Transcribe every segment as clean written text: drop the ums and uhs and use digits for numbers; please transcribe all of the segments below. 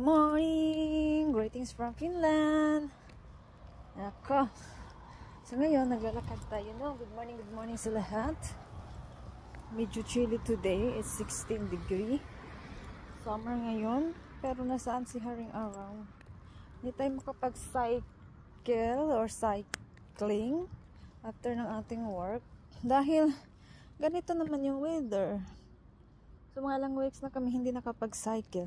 morning! Greetings from Finland! Ako. So ngayon, naglalakad tayo, no? Good morning sa lahat. Medyo chilly today. It's 16 degree. Summer ngayon. Pero nasaan si Haring Araw? Hindi tayo makapag-cycle or cycling after ng ating work. Dahil ganito naman yung weather. So mga ilang weeks na kami hindi nakapag-cycle.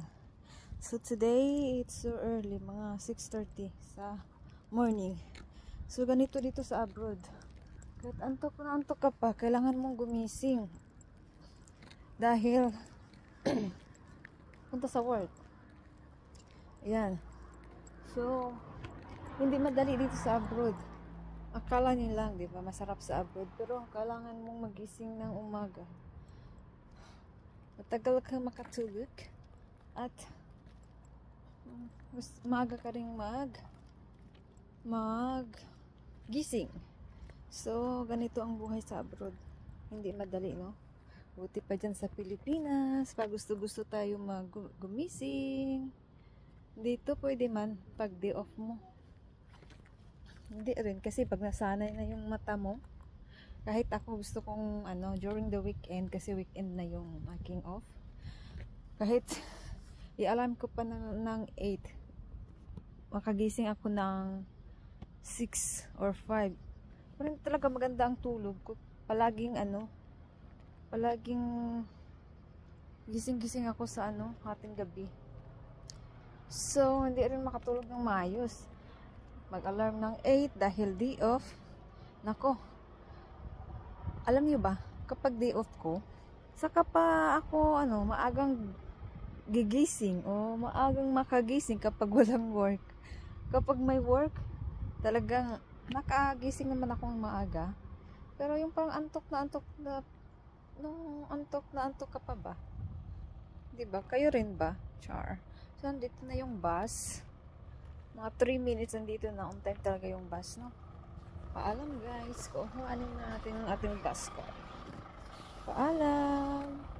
So today, it's so early, mga 6:30 sa morning. So ganito dito sa abroad. Kahit antok na antok ka pa, kailangan mong gumising. Dahil, punta sa work. Ayan. So, hindi madali dito sa abroad. Akala nyo lang, di ba? Masarap sa abroad. Pero kailangan mong magising ng umaga. Matagal kang makatulog. At mas maaga ka rin gising. So, ganito ang buhay sa abroad. Hindi madali, no? Buti pa dyan sa Pilipinas, pag gusto tayo gumising. Dito pwede man, pag day off mo. Hindi rin, kasi pag nasanay na yung mata mo, kahit ako gusto kong, during the weekend, kasi weekend na yung aking off. Kahit, i-alarm ko pa ng 8. Makagising ako ng 6 or 5. Pero talaga maganda ang tulog ko. Palaging gising-gising ako sa ating gabi. So, hindi rin makatulog ng maayos. Mag-alarm ng 8 dahil day off. Nako. Alam niyo ba, kapag day off ko, saka pa ako maagang gigising o maagang makagising kapag walang work. Kapag may work, talagang nakagising naman akong maaga. Pero yung parang antok na antok ka pa ba? 'Di ba? Kayo rin ba? Char. So nandito na yung bus. Mga 3 minutes nandito na, on time talaga yung bus, no? Paalam guys, kuhanin natin ang ating bus ko. Paalam.